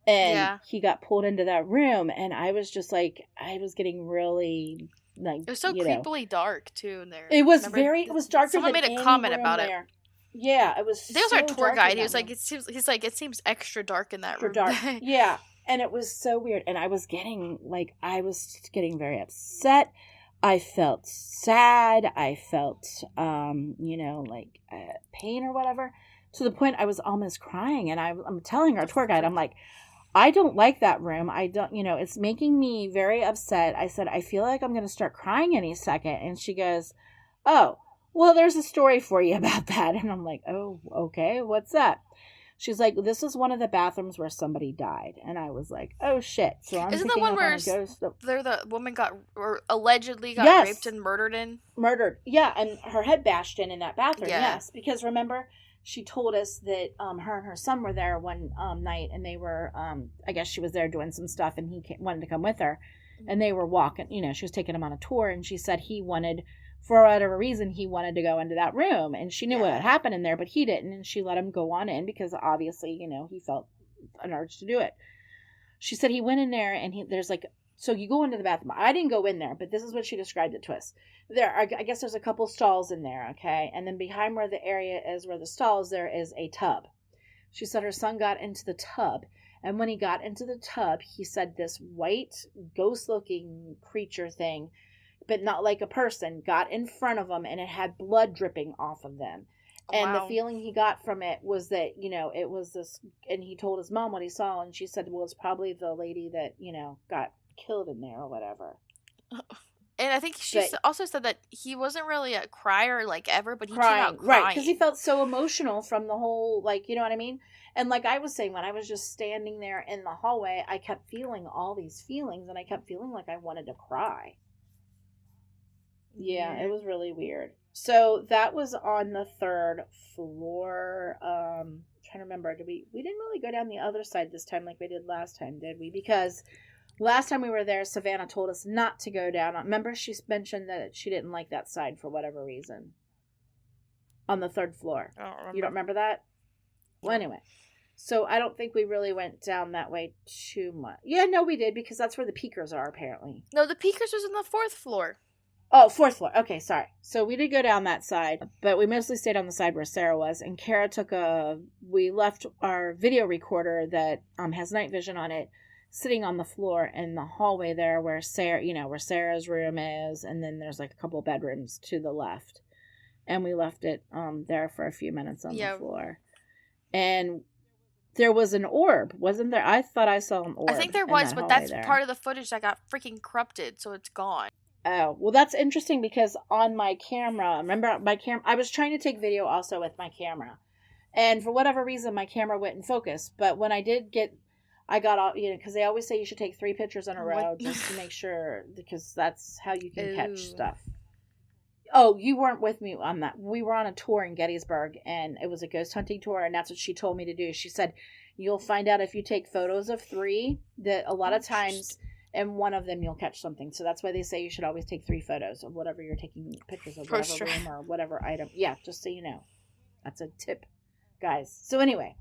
And he got pulled into that room, and I was just like, I was getting really... Like, it was so creepily dark too in there. It was it was darker. Someone made a comment about it. Yeah, it was. There was our tour guide. He was like, it seems extra dark in that room. Dark. Yeah, and it was so weird. And I was getting very upset. I felt sad. I felt, pain or whatever, to the point I was almost crying. And I'm telling our tour guide, I'm like, I don't like that room. I don't, it's making me very upset. I said, I feel like I'm going to start crying any second. And she goes, oh, well, there's a story for you about that. And I'm like, oh, okay. What's that? She's like, this is one of the bathrooms where somebody died. And I was like, oh, shit. So I'm Isn't the one where the woman allegedly got raped and murdered in? Murdered. Yeah. And her head bashed in that bathroom. Yeah. Yes. Because remember... She told us that her and her son were there one night, and they were, I guess she was there doing some stuff, and he wanted to come with her, and they were walking, she was taking him on a tour, and she said for whatever reason, he wanted to go into that room, and she knew what had happened in there, but he didn't, and she let him go on in, because obviously, he felt an urge to do it. She said he went in there, and there's like, so you go into the bathroom. I didn't go in there, but this is what she described it to us. I guess there's a couple stalls in there, okay? And then behind where the area is, where the stalls, there is a tub. She said her son got into the tub, and when he got into the tub, he said this white, ghost-looking creature thing, but not like a person, got in front of him, and it had blood dripping off of them. And the feeling he got from it was that, it was this, and he told his mom what he saw, and she said, well, it's probably the lady that, got killed in there or whatever. And I think she also said that he wasn't really a crier ever, but he came out crying. Right, because he felt so emotional from the whole, you know what I mean? And like I was saying, when I was just standing there in the hallway, I kept feeling all these feelings, and I kept feeling like I wanted to cry. Yeah, it was really weird. So that was on the 3rd floor. Trying to remember, we didn't really go down the other side this time like we did last time, did we? Because last time we were there, Savannah told us not to go down. Remember, she mentioned that she didn't like that side for whatever reason. On the 3rd floor. I don't remember. You don't remember that? Well, anyway. So I don't think we really went down that way too much. Yeah, no, we did, because that's where the peekers are, apparently. No, the peekers was on the 4th floor. Oh, 4th floor. Okay, sorry. So we did go down that side, but we mostly stayed on the side where Sarah was. And Kara we left our video recorder that has night vision on it, sitting on the floor in the hallway there where where Sarah's room is, and then there's a couple bedrooms to the left. And we left it there for a few minutes on the floor. And there was an orb, wasn't there? I thought I saw an orb. I think there was, but that's part of the footage that got freaking corrupted, so it's gone. Oh, well, that's interesting, because on my camera, remember my camera, I was trying to take video also with my camera. And for whatever reason, my camera went in focus. But when I did I got all, because they always say you should take 3 pictures in a row just to make sure, because that's how you can catch stuff. Oh, you weren't with me on that. We were on a tour in Gettysburg, and it was a ghost hunting tour, and that's what she told me to do. She said, you'll find out if you take photos of 3, that a lot of times in one of them you'll catch something. So that's why they say you should always take 3 photos of whatever you're taking pictures of, whatever room or whatever item. Yeah, just so you know. That's a tip, guys. So anyway,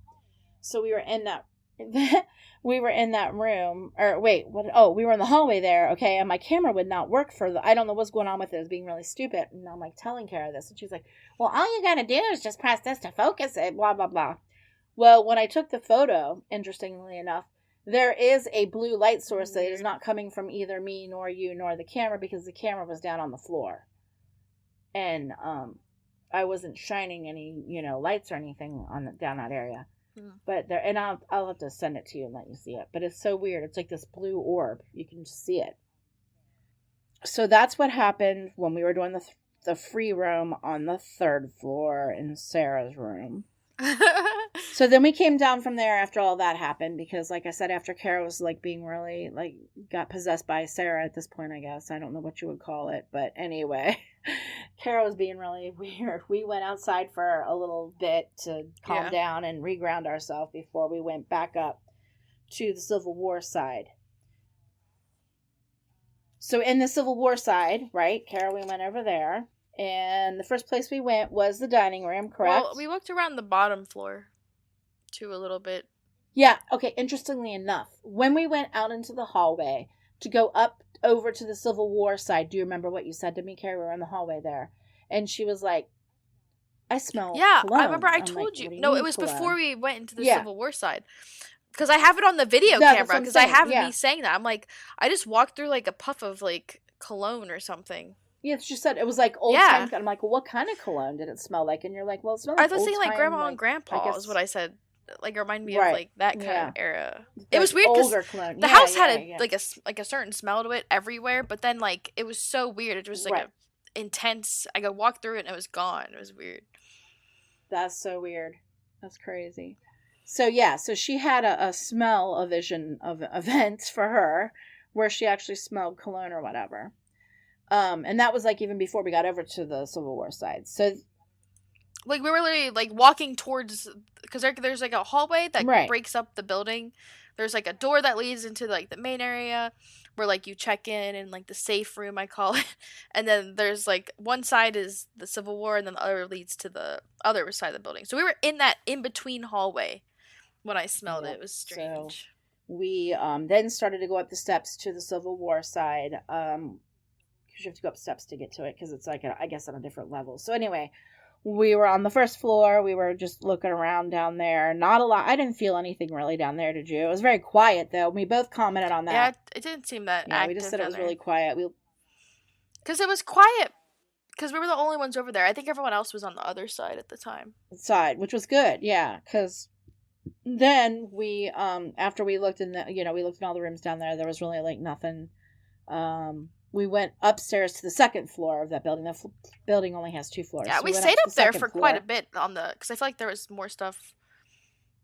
so we were in that room, or wait, what? Oh, we were in the hallway there, okay, and my camera would not work I don't know what's going on with it. It was being really stupid, and I'm like telling Kara this, and she's like, well, all you gotta do is just press this to focus it, blah, blah, blah. Well, when I took the photo, interestingly enough, there is a blue light source that is not coming from either me, nor you, nor the camera, because the camera was down on the floor. And, I wasn't shining any, lights or anything down that area. But there, and I'll have to send it to you and let you see it. But it's so weird. It's like this blue orb. You can just see it. So that's what happened when we were doing the free roam on the 3rd floor in Sarah's room. So then we came down from there after all that happened, because like I said, after Kara was like being really like got possessed by Sarah at this point, I guess. I don't know what you would call it, but anyway, Kara was being really weird. We went outside for a little bit to calm down and reground ourselves before we went back up to the Civil War side. So in the Civil War side, right, Kara, we went over there. And the first place we went was the dining room, correct? Well, we walked around the bottom floor, too, a little bit. Yeah, okay, interestingly enough, when we went out into the hallway to go up over to the Civil War side, do you remember what you said to me, Carrie? We were in the hallway there. And she was like, I smell cologne. I remember I told you. No, it was cologne? Before we went into the Civil War side. Because I have it on the video camera, because I have me saying that. I'm like, I just walked through like a puff of like cologne or something. Yeah, she said it was like old time. I'm like, well, what kind of cologne did it smell like? And you're like, well, it smelled like I was saying like grandma and grandpa is what I said. Like, it reminded me of like that kind of era. It was weird because the house had like a certain smell to it everywhere, but then like it was so weird. It was like a intense. I could walk through it and it was gone. It was weird. That's so weird. That's crazy. So so she had a vision of events for her where she actually smelled cologne or whatever. And that was like even before we got over to the Civil War side. So like we were literally like walking towards, because there's like a hallway that breaks up the building. There's like a door that leads into like the main area where like you check in and like the safe room, I call it. And then there's like one side is the Civil War and then the other leads to the other side of the building. So we were in that in between hallway when I smelled it. It was strange. So we then started to go up the steps to the Civil War side. Because you have to go up steps to get to it, because it's like I guess on a different level. So anyway, we were on the 1st floor. We were just looking around down there. Not a lot. I didn't feel anything really down there, did you? It was very quiet though. We both commented on that. Yeah, it didn't seem that active. We just said it was really quiet. Because it was quiet. Because we were the only ones over there. I think everyone else was on the other side at the time. Which was good. Yeah, because then we after we looked in we looked in all the rooms down there. There was really like nothing. We went upstairs to the 2nd floor of that building. The building only has 2 floors. Yeah, so we stayed up there for quite a bit because I feel like there was more stuff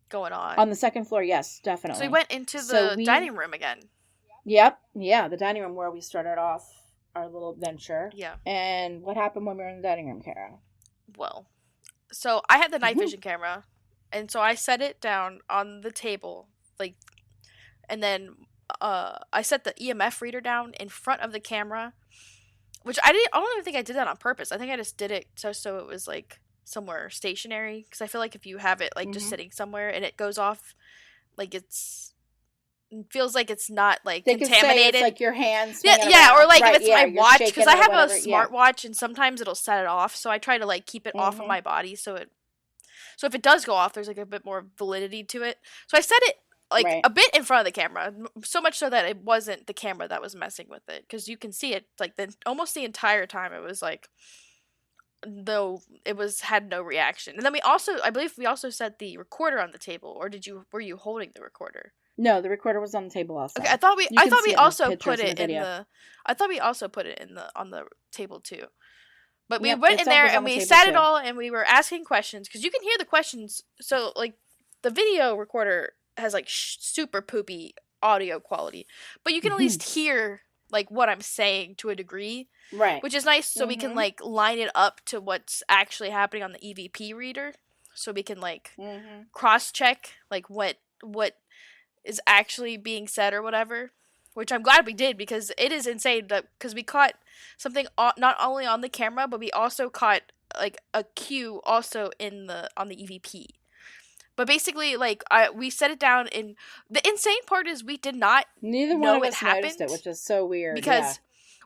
going on. On the 2nd floor, yes, definitely. So we went into the dining room again. Yep, yeah, the dining room where we started off our little adventure. Yeah. And what happened when we were in the dining room, Kara? Well, so I had the night vision camera, and so I set it down on the table, and then I set the EMF reader down in front of the camera, which I don't even think I did that on purpose. I think I just did it so it was like somewhere stationary, because I feel like if you have it just sitting somewhere and it goes off, like it feels like it's not like they contaminated. It's like your hands. Yeah, or like if it's my watch, because I have a smartwatch and sometimes it'll set it off. So I try to like keep it off of my body, so if it does go off, there's like a bit more validity to it. So I set it a bit in front of the camera, so much so that it wasn't the camera that was messing with it, because you can see it like almost the entire time. It was like, though it had no reaction. And then I believe we also set the recorder on the table, or were you holding the recorder? No, the recorder was on the table also. Okay, I thought we also put it on the table too. But we went in there and we sat it all, and we were asking questions, because you can hear the questions. So like the video recorder has like super poopy audio quality, but you can at least hear like what I'm saying to a degree, right? Which is nice, so we can like line it up to what's actually happening on the EVP reader, so we can like cross check like what is actually being said or whatever. Which I'm glad we did, because it is insane that because we caught something not only on the camera, but we also caught like a cue also on the EVP. But basically, like we set it down, and the insane part is we did not neither know one of it us happened, noticed it, which is so weird. Because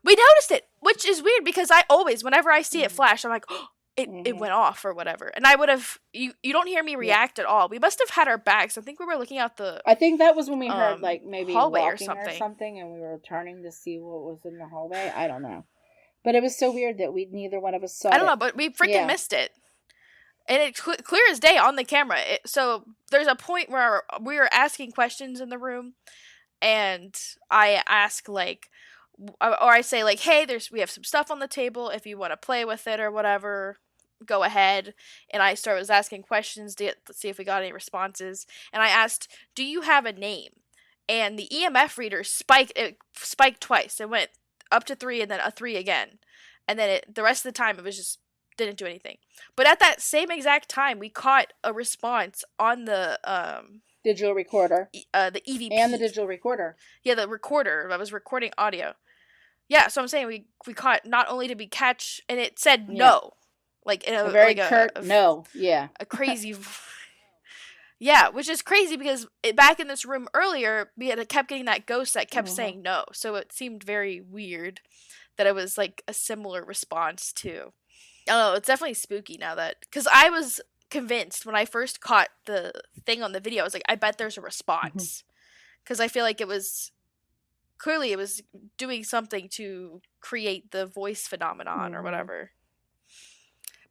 we noticed it, which is weird because I always, whenever I see it flash, I'm like, oh, it went off or whatever. And I would have, you don't hear me react at all. We must have had our backs. I think we were looking out the I think that was when we heard like maybe hallway walking or something, and we were turning to see what was in the hallway. I don't know. But it was so weird that neither one of us saw it. I don't know, but we freaking missed it. And it's clear as day on the camera. So there's a point where we were asking questions in the room, and I ask like, or I say like, hey, we have some stuff on the table. If you want to play with it or whatever, go ahead. And I was asking questions to see if we got any responses. And I asked, do you have a name? And the EMF reader spiked twice. It went up to 3 and then a 3 again. And then the rest of the time it was just didn't do anything. But at that same exact time, we caught a response on the digital recorder, the EVP, and the digital recorder. Yeah, the recorder that was recording audio. Yeah, so I'm saying we caught, not only did we catch, and it said no, like in a very like curt no, yeah, a crazy. Yeah, which is crazy because back in this room earlier, we had kept getting that ghost that kept saying no, so it seemed very weird that it was like a similar response to. Oh, it's definitely spooky now because I was convinced when I first caught the thing on the video, I was like, I bet there's a response, because I feel like it was doing something to create the voice phenomenon or whatever.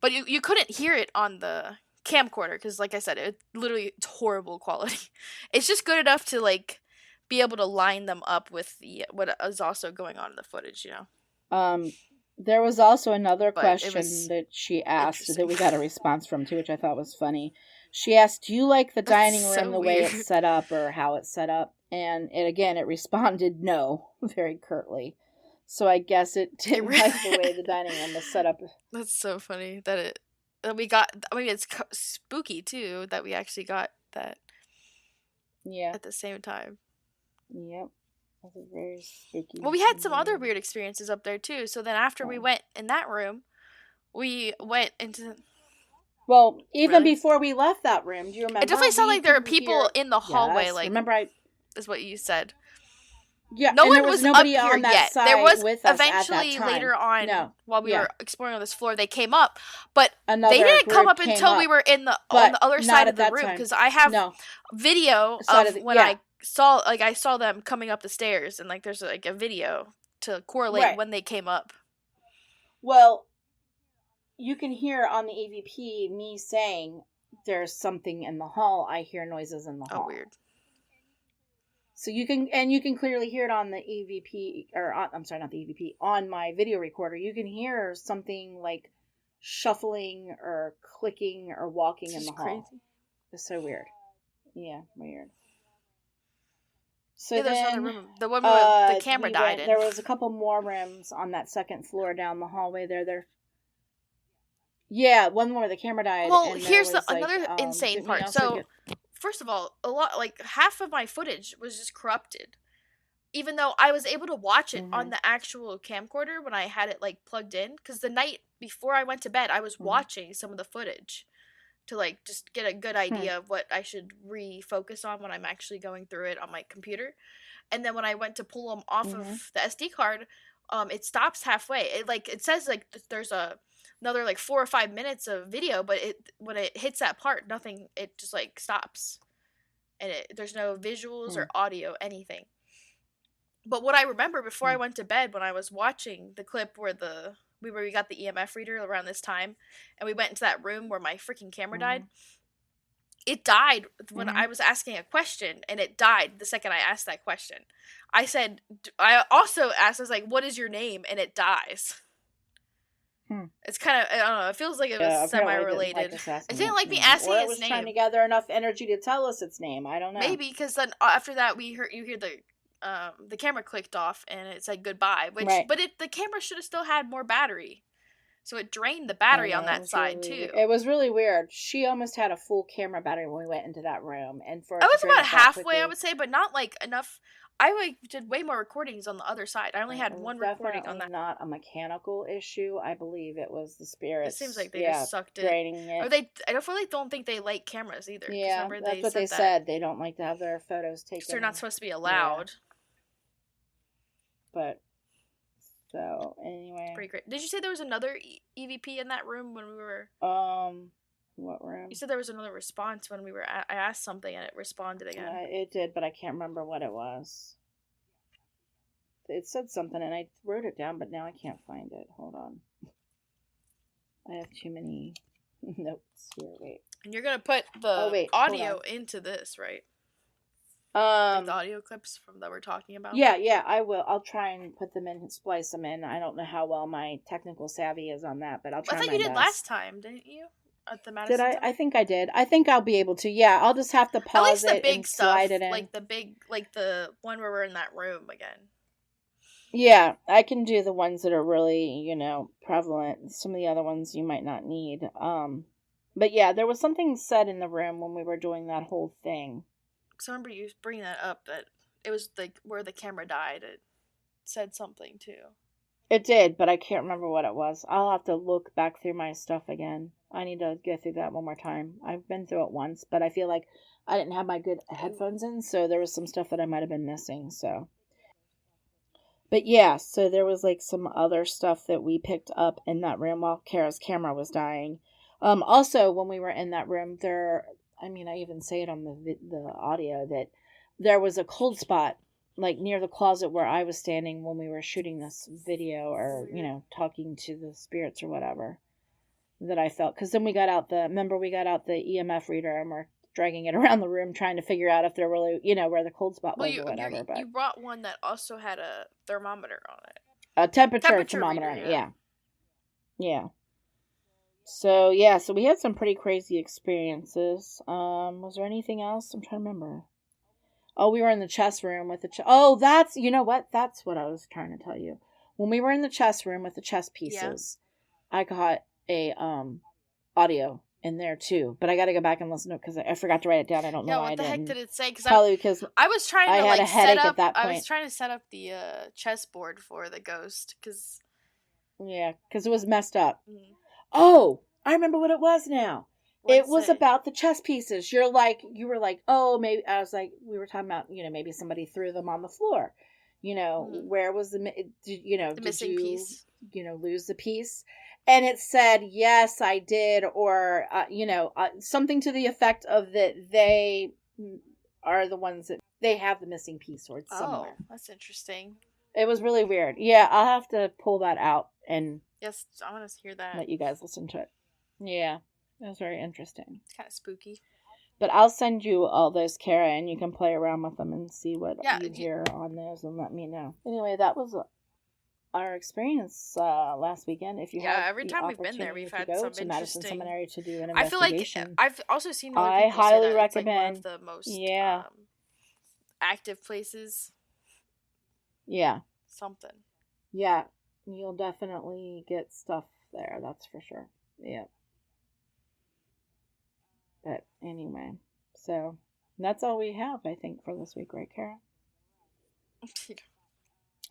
But you couldn't hear it on the camcorder because, like I said, it's horrible quality. It's just good enough to like be able to line them up with what is also going on in the footage, you know. There was also another question that she asked that we got a response from too, which I thought was funny. She asked, do you like the dining room the way it's set up or how it's set up? And it responded no, very curtly. So I guess it didn't like the way the dining room was set up. That's so funny that we got. I mean, it's spooky too that we actually got that. Yeah. At the same time. Yep. That was very spooky. Well, we had some other weird experiences up there too. So then after we went in that room, we went into. Well, even before we left that room, do you remember? It definitely sounded like there were people in the hallway. Yes, like, remember, is what you said. Yeah, no one was nobody up here on that yet. Side there was with us eventually at that time. Later on, while we were exploring on this floor, they came up, but Another they didn't come up until up, we were on the other side of the room, because I have video of when I saw them coming up the stairs, and like there's like a video to correlate when they came up. Well, you can hear on the EVP me saying there's something in the hall. I hear noises in the hall. Oh, weird. So you can clearly hear it on the EVP, I'm sorry, not the EVP, on my video recorder. You can hear something like shuffling or clicking or walking in the hall. Crazy. It's so weird. Yeah, weird. So there's another room. The one where the camera died in. There was a couple more rooms on that second floor down the hallway there. Yeah, one where the camera died. Well, here's another insane part. So, first of all, half of my footage was just corrupted. Even though I was able to watch it on the actual camcorder when I had it like plugged in, because the night before I went to bed, I was watching some of the footage to like just get a good idea of what I should refocus on when I'm actually going through it on my computer. And then when I went to pull them off of the SD card, it stops halfway. It says like there's another like 4 or 5 minutes of video, but when it hits that part, nothing. It just like stops, and there's no visuals or audio, anything. But what I remember before I went to bed, when I was watching the clip where we got the EMF reader around this time, and we went into that room where my freaking camera died. It died when I was asking a question, and it died the second I asked that question. I also asked, I was like, what is your name? And it dies. It's kind of, I don't know, it feels like it was semi-related. It didn't like me asking its name. Or it was trying to gather enough energy to tell us its name. I don't know. Maybe, because then after that, you hear the camera clicked off and it said goodbye. But the camera should have still had more battery. So it drained the battery on that side, too. It was really weird. She almost had a full camera battery when we went into that room. And I was about halfway, I would say, but not, like, enough. I did way more recordings on the on the other side. I only had one recording on that. Not a mechanical issue. I believe it was the spirits. It seems like they just sucked it. Draining it. Or I really don't think they like cameras either. Yeah, that's what they said. They don't like to have their photos taken. They're not supposed to be allowed. Yeah. But, so, anyway. It's pretty great. Did you say there was another EVP in that room when we were... What room? You said there was another response when we were... I asked something and it responded again. It did, but I can't remember what it was. It said something and I wrote it down, but now I can't find it. Hold on. I have too many notes here. Wait. And you're going to put the audio into this, right? Like the audio clips that we're talking about? Yeah, I will. I'll try and put them in and splice them in. I don't know how well my technical savvy is on that, but I'll try my best. I thought you did last time, didn't you? At the Madison Did I? I think I did. I think I'll be able to. Yeah, I'll just have to pause it and slide it in. Like the one where we're in that room again. Yeah, I can do the ones that are really, prevalent. Some of the other ones you might not need. But yeah, there was something said in the room when we were doing that whole thing. Because I remember you bringing that up, that it was where the camera died. It said something too. It did, but I can't remember what it was. I'll have to look back through my stuff again. I need to go through that one more time. I've been through it once, but I feel like I didn't have my good headphones in, so there was some stuff that I might have been missing, so. But yeah, so there was like some other stuff that we picked up in that room while Kara's camera was dying. Also, when we were in that room, I even say it on the audio, that there was a cold spot, like near the closet where I was standing when we were shooting this video, or, talking to the spirits or whatever, that I felt. Because then we got out the EMF reader and we're dragging it around the room trying to figure out if there really, where the cold spot was or whatever. But you brought one that also had a thermometer on it. A temperature thermometer on it, yeah. Yeah. So we had some pretty crazy experiences. Was there anything else? I'm trying to remember. Oh, we were in the chess room with that's, you know what? That's what I was trying to tell you. When we were in the chess room with the chess pieces, I got a audio in there too, but I got to go back and listen to it because I forgot to write it down. I don't know why I didn't. What the heck did it say? Probably because I was trying to had a headache at that point. I was trying to set up the chessboard for the ghost because it was messed up. Mm. Oh, I remember what it was now. It was about the chess pieces. You were like, oh, maybe. I was like, we were talking about, maybe somebody threw them on the floor. Where was the missing piece? Lose the piece? And it said, yes, I did, or, something to the effect of that they are the ones that they have the missing piece, or it's somewhere. Oh, that's interesting. It was really weird. Yeah, I'll have to pull that out and yes, I want to hear that. Let you guys listen to it. Yeah, it was very interesting. It's kind of spooky. But I'll send you all those, Kara, and you can play around with them and see what you hear on those and let me know. Anyway, that was our experience last weekend. If you have every time we've been there, we've had some interesting. Madison Seminary to do an investigation. I feel like I've also seen. I highly recommend. It's like one of the most active places. Yeah. Something. Yeah, you'll definitely get stuff there. That's for sure. Yeah. But anyway, so that's all we have, I think, for this week, right, Kara?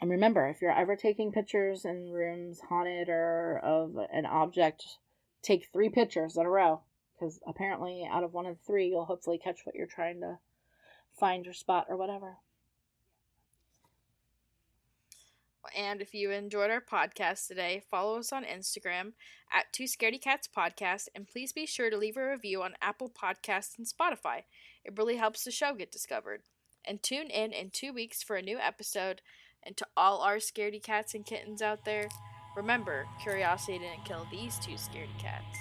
And remember, if you're ever taking pictures in rooms haunted or of an object, take 3 pictures in a row. Because apparently out of one of the 3, you'll hopefully catch what you're trying to find or spot or whatever. And if you enjoyed our podcast today, follow us on Instagram at 2 Scaredy Cats Podcast, and please be sure to leave a review on Apple Podcasts and Spotify. It really helps the show get discovered. And tune in 2 weeks for a new episode. And to all our scaredy cats and kittens out there, remember, curiosity didn't kill these 2 scaredy cats.